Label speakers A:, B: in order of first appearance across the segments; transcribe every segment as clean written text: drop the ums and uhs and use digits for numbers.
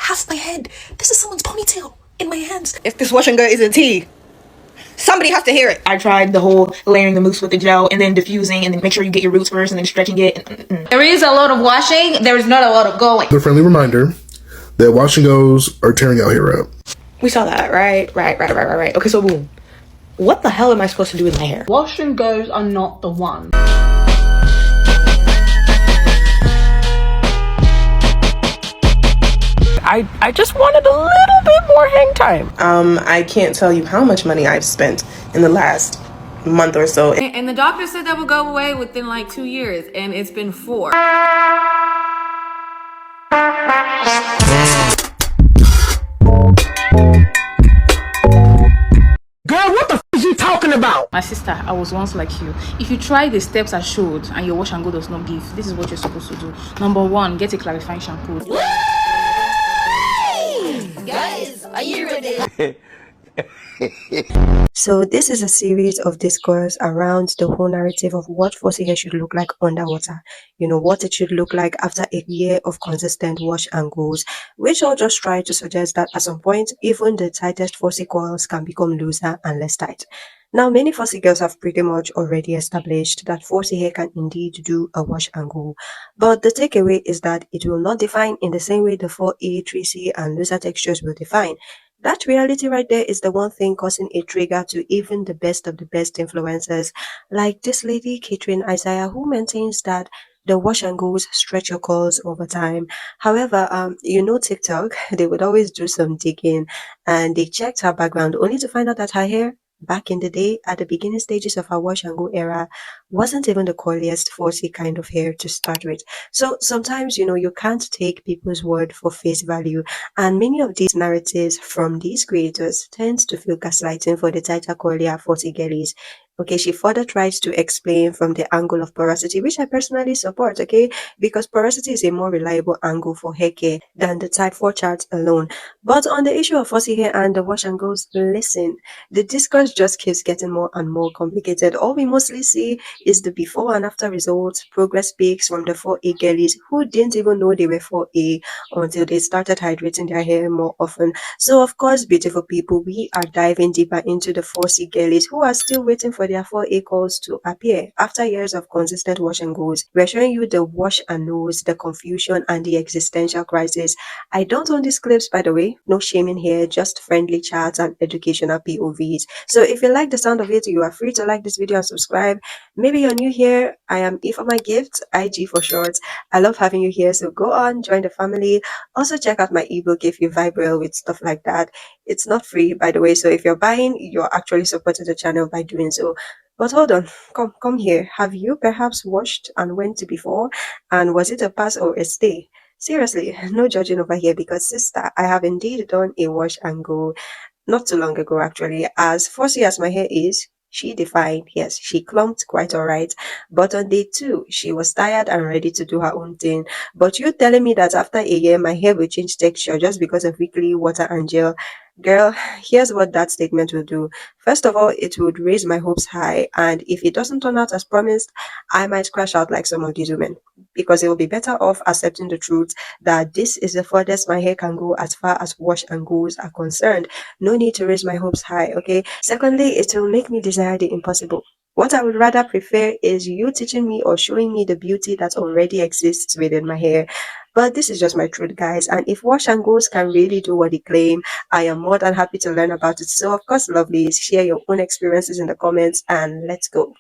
A: half my head. This is someone's ponytail in my hands.
B: If this wash and go isn't tea, somebody has to hear it. I tried the whole layering the mousse with the gel and then diffusing and then make sure you get your roots first and then stretching it.
C: There is a lot of washing. There is not a lot of going.
D: The friendly reminder that wash and goes are tearing out hair up.
B: We saw that, right? Okay, so boom. What the hell am I supposed to do with my hair?
E: Wash and goes are not the one.
F: I just wanted a little bit more hang time.
G: I can't tell you how much money I've spent in the last month or so.
H: And the doctor said that would go away within like 2 years, and it's been 4.
F: Girl, what the f is you talking about?
H: My sister, I was once like you. If you try the steps I showed and your wash and go does not give, this is what you're supposed to do. Number 1, get a clarifying shampoo.
C: Guys, are you ready?
I: So this is a series of discourse around the whole narrative of what fussy hair should look like underwater. You know, what it should look like after a year of consistent wash and goes, which I'll just try to suggest that at some point, even the tightest fussy coils can become looser and less tight. Now, many fussy girls have pretty much already established that fussy hair can indeed do a wash and go. But the takeaway is that it will not define in the same way the 4A, 3C and looser textures will define. That reality right there is the one thing causing a trigger to even the best of the best influencers, like this lady, Catherine Isaiah, who maintains that the wash and goes stretch your curls over time. However, you know TikTok, they would always do some digging and they checked her background only to find out that her hair back in the day, at the beginning stages of her wash and go era, wasn't even the curliest, fussy kind of hair to start with. So sometimes, you know, you can't take people's word for face value, and many of these narratives from these creators tends to feel gaslighting for the tighter, curlier, fussy girlies. Okay, she further tries to explain from the angle of porosity, which I personally support, okay, because porosity is a more reliable angle for hair care than the type 4 chart alone. But on the issue of fussy hair and the wash and goes, listen, the discourse just keeps getting more and more complicated. All we mostly see is the before and after results, progress pics from the 4A girlies who didn't even know they were 4A until they started hydrating their hair more often. So of course, beautiful people, we are diving deeper into the 4C girlies who are still waiting for their 4A calls to appear. After years of consistent wash and goes, we're showing you the wash and nose, the confusion and the existential crisis. I don't own these clips, by the way, no shaming here, just friendly chats and educational POVs. So if you like the sound of it, you are free to like this video and subscribe. Maybe you're new here. I am E for my gift, IG for short. I love having you here, so go on, join the family. Also check out my ebook if you vibe well with stuff like that. It's not free, by the way, so if you're buying, you're actually supporting the channel by doing so. But hold on, come here. Have you perhaps washed and went to before? And was it a pass or a stay? Seriously, no judging over here, because sister, I have indeed done a wash and go not too long ago actually. As fussy as my hair is, she defined, yes, she clumped quite alright, but on day 2, she was tired and ready to do her own thing. But you telling me that after a year, my hair will change texture just because of weekly water and gel? Girl, here's what that statement will do. First of all, it would raise my hopes high, and if it doesn't turn out as promised, I might crash out like some of these women, because it will be better off accepting the truth that this is the furthest my hair can go as far as wash and goes are concerned. No need to raise my hopes high, okay? Secondly, it will make me desire the impossible. What I would rather prefer is you teaching me or showing me the beauty that already exists within my hair. But this is just my truth, guys, and if wash and goes can really do what they claim, I am more than happy to learn about it. So of course, lovelies, share your own experiences in the comments and let's go.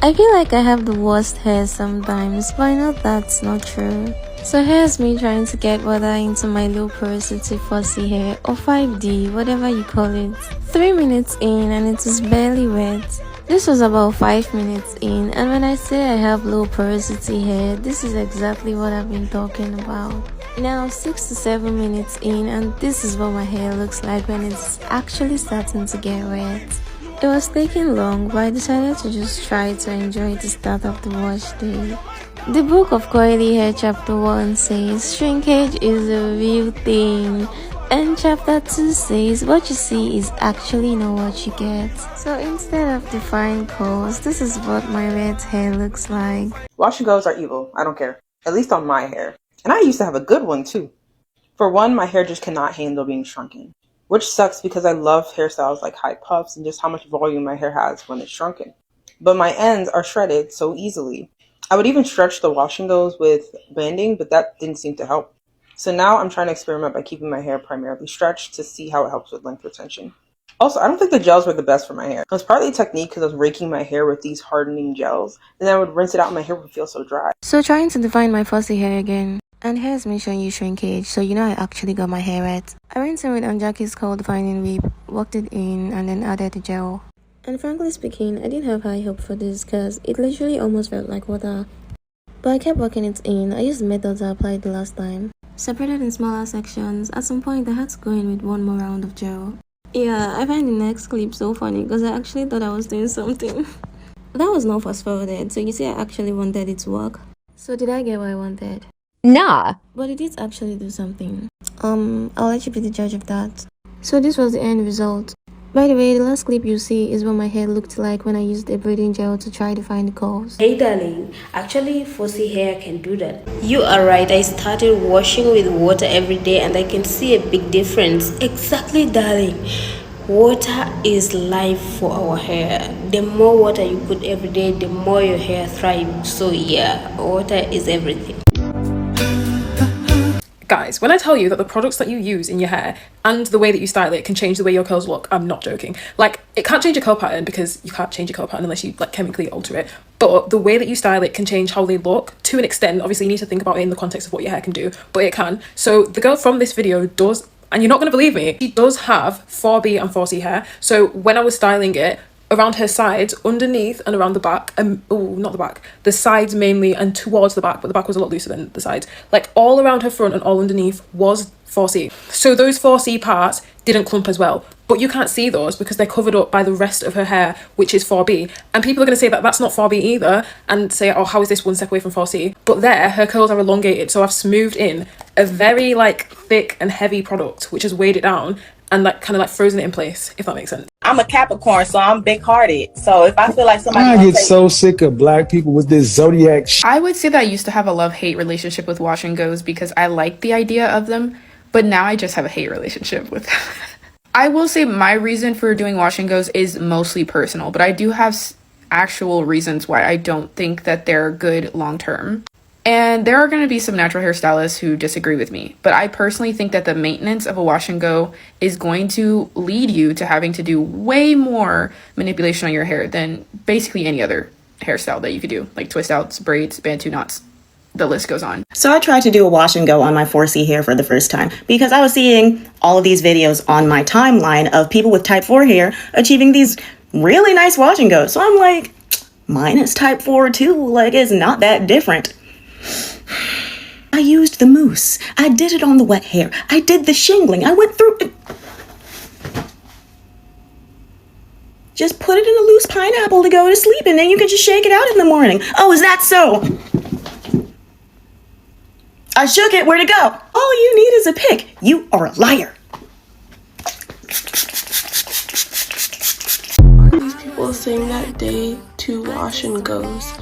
J: I feel like I have the worst hair sometimes, but I know that's not true. So here's me trying to get water into my low porosity fussy hair, or 5D, whatever you call it. 3 minutes in and it is barely wet. This was about 5 minutes in, and when I say I have low porosity hair, this is exactly what I've been talking about. Now 6 to 7 minutes in, and this is what my hair looks like when it's actually starting to get wet. It was taking long, but I decided to just try to enjoy the start of the wash day. The book of Coily Hair chapter 1 says shrinkage is a real thing, and chapter 2 says what you see is actually not what you get. So instead of defined curls, this is what my wet hair looks like.
B: Wash and goes are evil. I don't care. At least on my hair. And I used to have a good one too. For one, my hair just cannot handle being shrunken, which sucks because I love hairstyles like high puffs and just how much volume my hair has when it's shrunken. But my ends are shredded so easily. I would even stretch the wash and goes with banding, but that didn't seem to help. So now I'm trying to experiment by keeping my hair primarily stretched to see how it helps with length retention. Also, I don't think the gels were the best for my hair. It was partly a technique because I was raking my hair with these hardening gels, and then I would rinse it out and my hair would feel so dry.
J: So trying to define my fussy hair again. And here's me showing you shrinkage, so you know I actually got my hair wet. I went in with Jackie's cold defining whip, worked it in, and then added the gel. And frankly speaking, I didn't have high hope for this because it literally almost felt like water. But I kept working it in. I used the methods I applied the last time. Separated in smaller sections. At some point I had to go in with one more round of gel. Yeah, I find the next clip so funny because I actually thought I was doing something. That was not fast forwarded, so you see I actually wanted it to work. So did I get what I wanted?
C: Nah.
J: But it did actually do something. I'll let you be the judge of that. So this was the end result. By the way, the last clip you see is what my hair looked like when I used a braiding gel to try to find the curls.
K: Hey darling, actually fussy hair can do that. You are right, I started washing with water every day and I can see a big difference. Exactly darling. Water is life for our hair. The more water you put every day, the more your hair thrives. So yeah, water is everything.
A: Guys, when I tell you that the products that you use in your hair and the way that you style it can change the way your curls look, I'm not joking. Like, it can't change your curl pattern because you can't change your curl pattern unless you like chemically alter it. But the way that you style it can change how they look to an extent. Obviously, you need to think about it in the context of what your hair can do, but it can. So the girl from this video does, and you're not going to believe me, she does have 4B and 4C hair. So when I was styling it, around her sides, underneath and around the back, not the back, the sides mainly and towards the back, but the back was a lot looser than the sides. Like all around her front and all underneath was 4C. So those 4C parts didn't clump as well, but you can't see those because they're covered up by the rest of her hair, which is 4B. And people are going to say that that's not 4B either and say, oh, how is this one step away from 4C? But there, her curls are elongated. So I've smoothed in a very like thick and heavy product, which has weighed it down and like kind of like frozen it in place, if that makes sense.
F: I'm a Capricorn, so I'm big-hearted. So if I feel like somebody...
L: I get so sick of black people with this zodiac shit.
H: I would say that I used to have a love-hate relationship with wash and goes because I liked the idea of them, but now I just have a hate relationship with them. I will say my reason for doing wash and goes is mostly personal, but I do have actual reasons why I don't think that they're good long-term. And there are going to be some natural hairstylists who disagree with me, but I personally think that the maintenance of a wash and go is going to lead you to having to do way more manipulation on your hair than basically any other hairstyle that you could do, like twist outs, braids, bantu knots. The list goes on.
F: So I tried to do a wash and go on my 4C hair for the first time because I was seeing all of these videos on my timeline of people with type 4 hair achieving these really nice wash and goes. So I'm like, mine is type 4 too, like it's not that different. I used the mousse. I did it on the wet hair. I did the shingling. I went through it. Just put it in a loose pineapple to go to sleep and then you can just shake it out in the morning. Oh, is that so? I shook it. Where'd it go? All you need is a pick. You are a liar.
G: These people saying that day 2 wash and goes.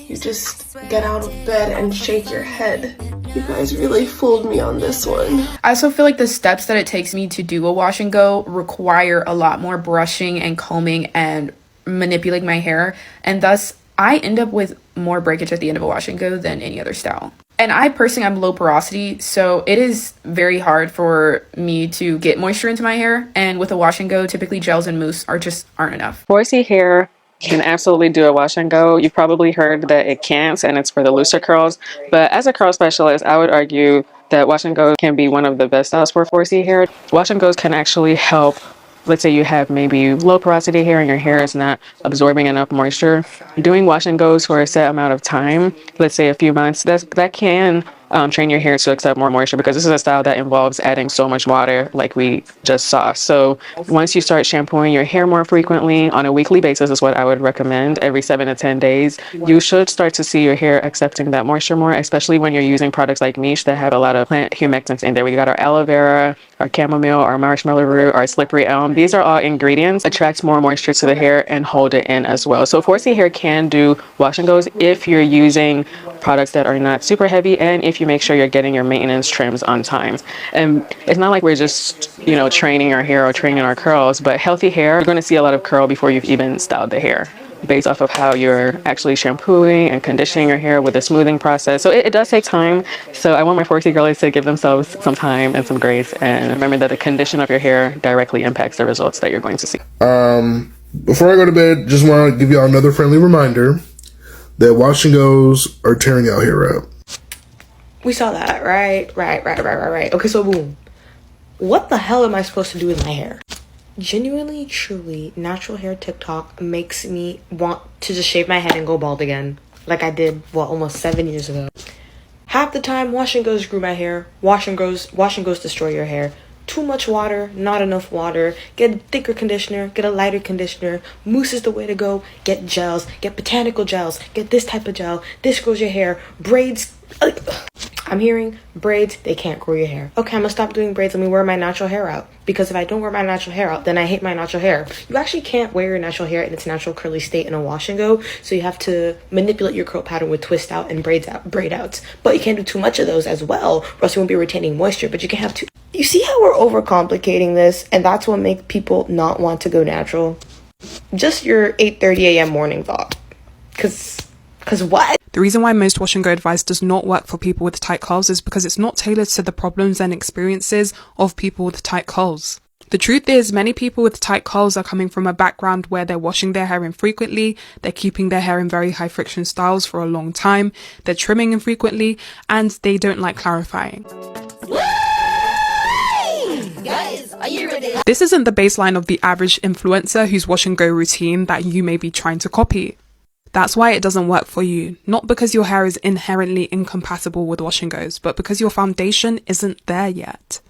G: You just get out of bed and shake your head. You guys really fooled me on this one.
H: I also feel like the steps that it takes me to do a wash and go require a lot more brushing and combing and manipulating my hair. And thus, I end up with more breakage at the end of a wash and go than any other style. And I personally, I'm low porosity, so it is very hard for me to get moisture into my hair. And with a wash and go, typically gels and mousse aren't enough.
M: 4C hair can absolutely do a wash and go. You've probably heard that it can't, and it's for the looser curls. But as a curl specialist, I would argue that wash and go can be one of the best styles for 4C hair. Wash and goes can actually help. Let's say you have maybe low porosity hair and your hair is not absorbing enough moisture. Doing wash and goes for a set amount of time, let's say a few months, that can train your hair to accept more moisture, because this is a style that involves adding so much water like we just saw. So once you start shampooing your hair more frequently on a weekly basis is what I would recommend, every 7 to 10 days, you should start to see your hair accepting that moisture more, especially when you're using products like Miche that have a lot of plant humectants in there. We got our aloe vera, our chamomile, our marshmallow root, our slippery elm. These are all ingredients that attract more moisture to the hair and hold it in as well. So 4C hair can do wash and goes if you're using products that are not super heavy, and if if you make sure you're getting your maintenance trims on time. And it's not like we're just, you know, training our hair or training our curls, but healthy hair, you're going to see a lot of curl before you've even styled the hair, based off of how you're actually shampooing and conditioning your hair with the smoothing process. So it does take time. So I want my 4C girlies to give themselves some time and some grace, and remember that the condition of your hair directly impacts the results that you're going to see.
D: Before I go to bed, just want to give y'all another friendly reminder that wash and goes are tearing out hair out.
N: We saw that, right? Okay, so boom. What the hell am I supposed to do with my hair? Genuinely, truly, natural hair TikTok makes me want to just shave my head and go bald again. Like I did, almost 7 years ago. Half the time, wash and goes grew my hair. Wash and goes destroy your hair. Too much water, not enough water. Get a thicker conditioner, get a lighter conditioner. Mousse is the way to go. Get gels, get botanical gels, get this type of gel. This grows your hair. Braids. I'm hearing braids, they can't grow your hair. Okay, I'm gonna stop doing braids. Let me wear my natural hair out. Because if I don't wear my natural hair out, then I hate my natural hair. You actually can't wear your natural hair in its natural curly state in a wash and go. So you have to manipulate your curl pattern with twist out and braid outs. But you can't do too much of those as well, or else you won't be retaining moisture. But you can have two. You see how we're overcomplicating this? And that's what makes people not want to go natural. Just your 8:30 a.m. morning thought. Cause what?
A: The reason why most wash and go advice does not work for people with tight curls is because it's not tailored to the problems and experiences of people with tight curls. The truth is, many people with tight curls are coming from a background where they're washing their hair infrequently, they're keeping their hair in very high friction styles for a long time, they're trimming infrequently, and they don't like clarifying.
C: Guys, are you ready?
A: This isn't the baseline of the average influencer whose wash and go routine that you may be trying to copy. That's why it doesn't work for you, not because your hair is inherently incompatible with wash and goes, but because your foundation isn't there yet.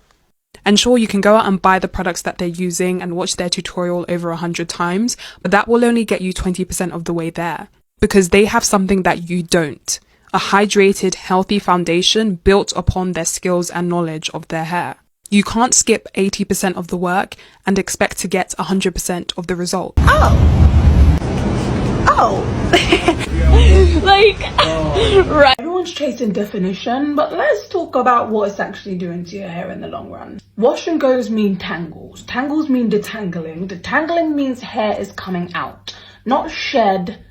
A: And sure, you can go out and buy the products that they're using and watch their tutorial over 100 times, but that will only get you 20% of the way there, because they have something that you don't, a hydrated, healthy foundation built upon their skills and knowledge of their hair. You can't skip 80% of the work and expect to get 100% of the result.
E: Right. Everyone's chasing definition, but let's talk about what it's actually doing to your hair in the long run. Wash and goes mean tangles. Tangles mean detangling. Detangling means hair is coming out, not shed,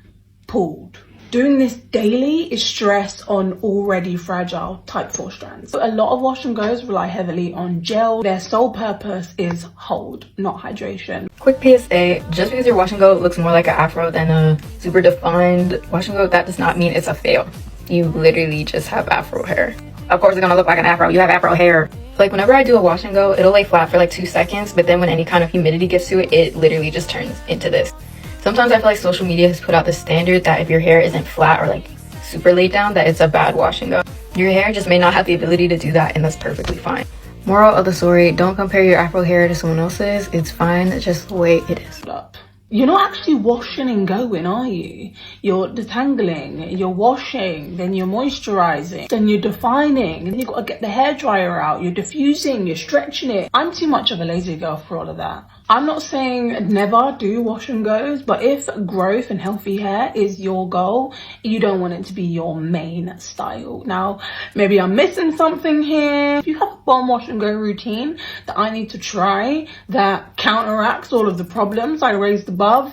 E: pulled. Doing this daily is stress on already fragile type 4 strands. A lot of wash and goes rely heavily on gel. Their sole purpose is hold, not hydration.
H: Quick PSA, just because your wash and go looks more like an afro than a super defined wash and go, that does not mean it's a fail. You literally just have afro hair. Of course it's gonna look like an afro, you have afro hair. Like whenever I do a wash and go, it'll lay flat for like 2 seconds, but then when any kind of humidity gets to it, it literally just turns into this. Sometimes I feel like social media has put out the standard that if your hair isn't flat or like super laid down, that it's a bad wash and go. Your hair just may not have the ability to do that, and that's perfectly fine. Moral of the story, don't compare your afro hair to someone else's. It's fine just the way it is.
E: You're not actually washing and going, are you? You're detangling, you're washing, then you're moisturizing, then you're defining, and you've got to get the hairdryer out, you're diffusing, you're stretching it. I'm too much of a lazy girl for all of that. I'm not saying never do wash and goes, but if growth and healthy hair is your goal, you don't want it to be your main style. Now, maybe I'm missing something here. If you have a bomb wash and go routine that I need to try that counteracts all of the problems I raised above,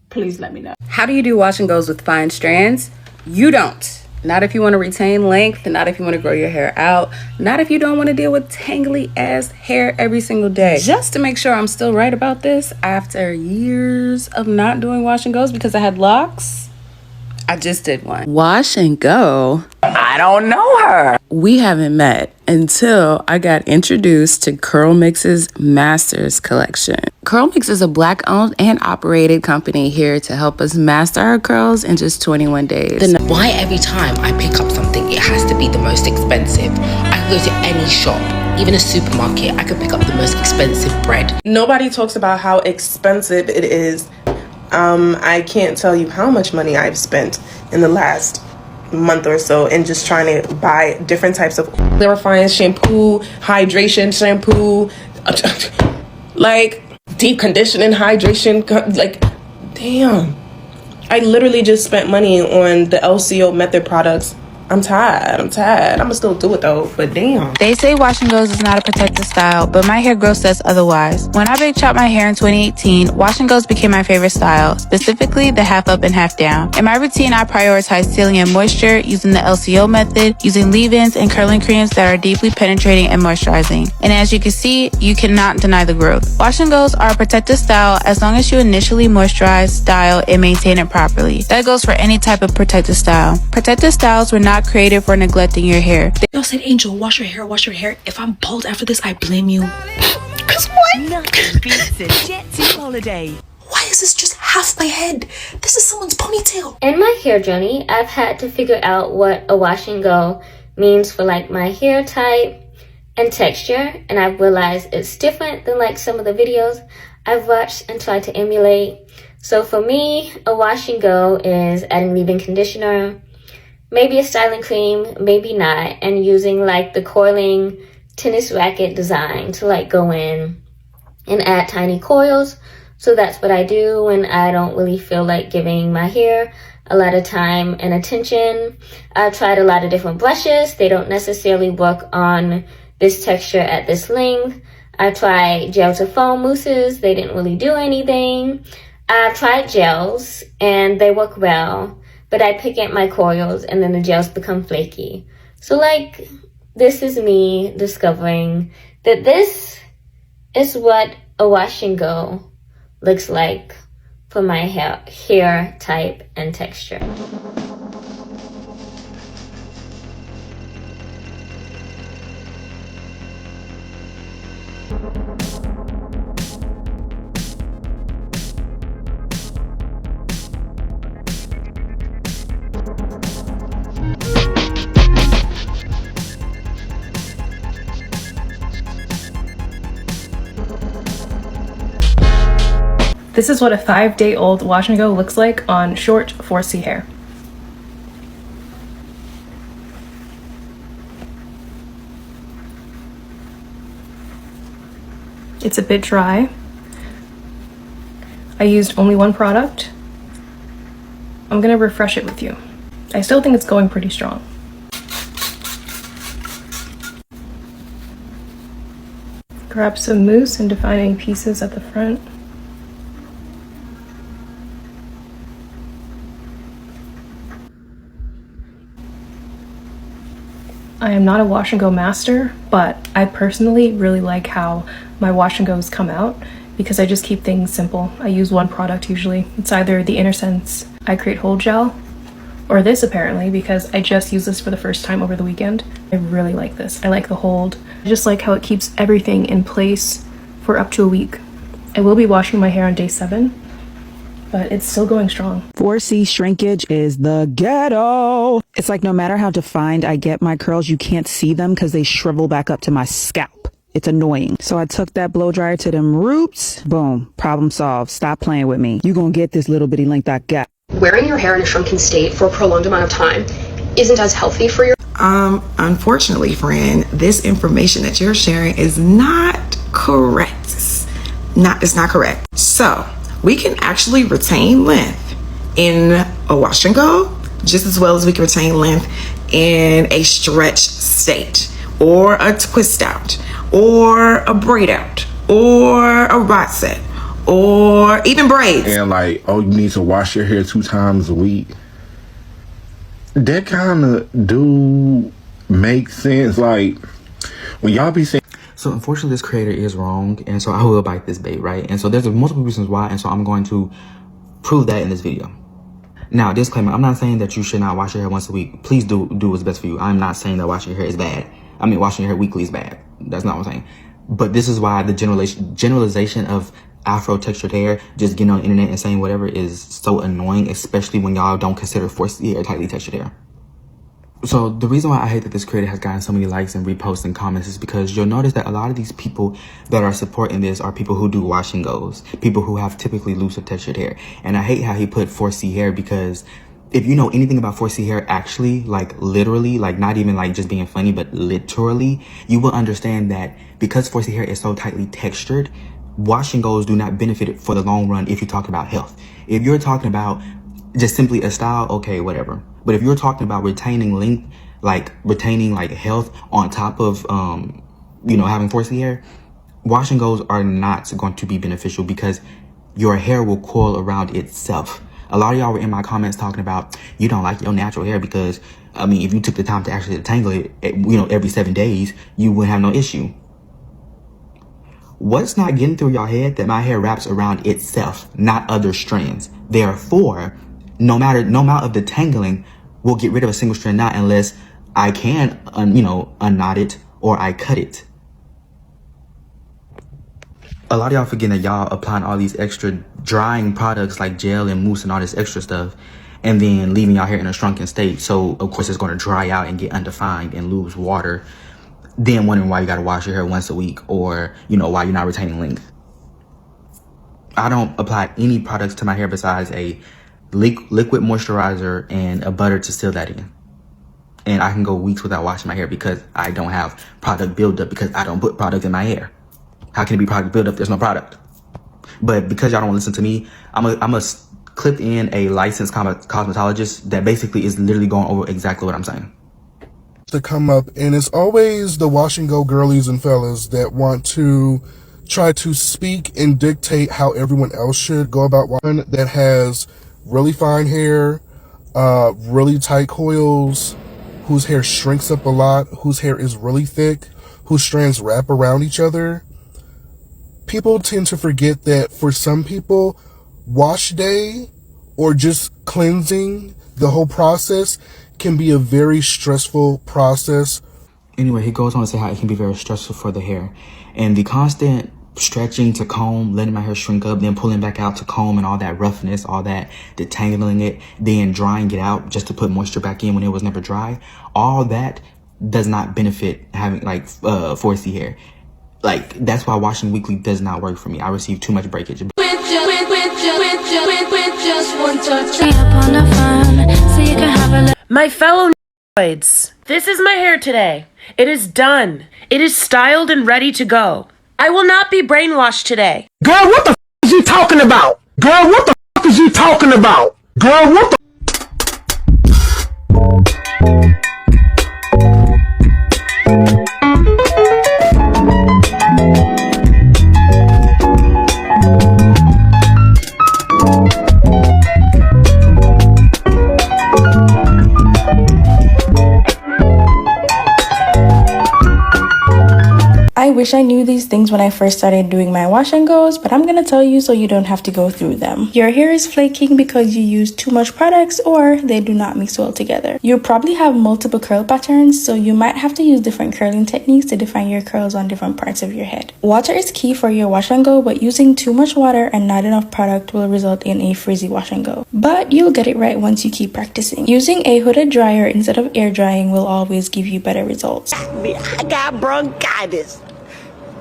E: please let me know.
O: How do you do wash and goes with fine strands? You don't. Not if you want to retain length, not if you want to grow your hair out, not if you don't want to deal with tangly ass hair every single day. Just to make sure I'm still right about this, after years of not doing wash and goes because I had locks, I just did one. Wash and go? I don't know her. We haven't met until I got introduced to Curl Mix's Masters collection. Curl Mix is a Black-owned and operated company here to help us master our curls in just 21 days.
P: Why every time I pick up something, it has to be the most expensive? I can go to any shop, even a supermarket, I could pick up the most expensive bread.
Q: Nobody talks about how expensive it is. I can't tell you how much money I've spent in the last month or so in just trying to buy different types of clarifying shampoo, hydration shampoo, like deep conditioning hydration, like damn. I literally just spent money on the LCO method products I'm tired. I'ma still do it though, but damn.
H: They say wash and goes is not a protective style, but my hair growth says otherwise. When I big chopped my hair in 2018, wash and goes became my favorite style, specifically the half up and half down. In my routine, I prioritize sealing in moisture, using the LCO method, using leave-ins and curling creams that are deeply penetrating and moisturizing. And as you can see, you cannot deny the growth. Wash and goes are a protective style as long as you initially moisturize, style, and maintain it properly. That goes for any type of protective style. Protective styles were not created for neglecting your hair.
R: Y'all said, Angel, wash your hair, wash your hair. If I'm bald after this, I blame you. Cause what?
S: Nothing beats a jet to holiday.
R: Why is this just half my head? This is someone's ponytail.
K: In my hair journey, I've had to figure out what a wash and go means for like my hair type and texture, and I've realized it's different than like some of the videos I've watched and tried to emulate. So for me, a wash and go is adding leave-in conditioner, maybe a styling cream, maybe not, and using like the coiling tennis racket design to like go in and add tiny coils. So that's what I do when I don't really feel like giving my hair a lot of time and attention. I've tried a lot of different brushes. They don't necessarily work on this texture at this length. I tried gel to foam mousses. They didn't really do anything. I've tried gels and they work well, but I pick at my coils and then the gels become flaky. So like, this is me discovering that this is what a wash and go looks like for my hair type and texture.
A: This is what a 5-day-old wash and go looks like on short 4C hair. It's a bit dry. I used only one product. I'm gonna refresh it with you. I still think it's going pretty strong. Grab some mousse and defining pieces at the front. I am not a wash and go master, but I personally really like how my wash and goes come out because I just keep things simple. I use one product usually. It's either the Inner Sense I Create Hold Gel or this apparently because I just used this for the first time over the weekend. I really like this. I like the hold. I just like how it keeps everything in place for up to a week. I will be washing my hair on day 7, but it's still going strong.
T: 4C shrinkage is the ghetto. It's like no matter how defined I get my curls, you can't see them because they shrivel back up to my scalp. It's annoying. So I took that blow dryer to them roots. Boom. Problem solved. Stop playing with me. You gonna get this little bitty length I got.
U: Wearing your hair in a shrunken state for a prolonged amount of time isn't as healthy for your...
V: Unfortunately, friend, this information that you're sharing is not correct. It's not correct. So we can actually retain length in a wash and go just as well as we can retain length in a stretch state or a twist out or a braid out or a rod set or even braids.
D: And like, oh, you need to wash your hair 2 times a week. That kind of do make sense. Like when y'all be saying,
W: so unfortunately this creator is wrong, and so I will bite this bait, right? And so there's multiple reasons why, and so I'm going to prove that in this video. Now, disclaimer, I'm not saying that you should not wash your hair once a week. Please do what's best for you. I'm not saying that washing your hair is bad. I mean, washing your hair weekly is bad. That's not what I'm saying. But this is why the generalization of afro textured hair, just getting on the internet and saying whatever, is so annoying, especially when y'all don't consider 4C hair tightly textured hair. So the reason why I hate that this creator has gotten so many likes and reposts and comments is because you'll notice that a lot of these people that are supporting this are people who do wash and goes, people who have typically looser textured hair. And I hate how he put 4C hair, because if you know anything about 4C hair, actually, like literally, like not even like just being funny, but literally, you will understand that because 4C hair is so tightly textured, wash and goes do not benefit it for the long run if you talk about health. If you're talking about just simply a style, okay, whatever. But if you're talking about retaining length, like retaining like health on top of, you know, having 4C hair, wash and goes are not going to be beneficial because your hair will coil around itself. A lot of y'all were in my comments talking about you don't like your natural hair because, I mean, if you took the time to actually detangle it, you know, every 7 days, you wouldn't have no issue. What's not getting through your head that my hair wraps around itself, not other strands. Therefore, no amount of detangling will get rid of a single strand knot unless I can, you know, unknot it or I cut it. A lot of y'all forgetting that y'all applying all these extra drying products like gel and mousse and all this extra stuff and then leaving y'all hair in a shrunken state. So of course it's going to dry out and get undefined and lose water. Then wondering why you got to wash your hair once a week or, you know, why you're not retaining length. I don't apply any products to my hair besides a liquid moisturizer and a butter to seal that in. And I can go weeks without washing my hair because I don't have product buildup because I don't put product in my hair. How can it be product buildup if there's no product? But because y'all don't listen to me, I'm a clip in a licensed cosmetologist that basically is literally going over exactly what I'm saying.
B: To come up, and it's always the wash and go girlies and fellas that want to try to speak and dictate how everyone else should go about. One that has really fine hair, really tight coils, whose hair shrinks up a lot, whose hair is really thick, whose strands wrap around each other. People tend to forget that for some people, wash day or just cleansing, the whole process can be a very stressful process.
W: Anyway, he goes on to say how it can be very stressful for the hair. And the constant stretching to comb, letting my hair shrink up, then pulling back out to comb and all that roughness, all that detangling it, then drying it out just to put moisture back in when it was never dry. All that does not benefit having like 4C hair. Like, that's why washing weekly does not work for me. I receive too much breakage.
I: My fellow n***oids, this is my hair today. It is done. It is styled and ready to go. I will not be brainwashed today.
L: Girl, what the f*** is you talking about? Girl, what the f*** is you talking about? Girl, what the
J: I wish I knew these things when I first started doing my wash and goes, but I'm gonna tell you so you don't have to go through them. Your hair is flaking because you use too much products or they do not mix well together. You probably have multiple curl patterns, so you might have to use different curling techniques to define your curls on different parts of your head. Water is key for your wash and go, but using too much water and not enough product will result in a frizzy wash and go. But you'll get it right once you keep practicing. Using a hooded dryer instead of air drying will always give you better results.
C: I got bronchitis.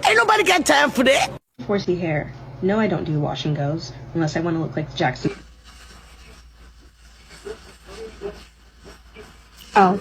C: Ain't nobody got time for that.
X: 4C hair. No, I don't do wash and goes unless I want to look like Jackson. Oh.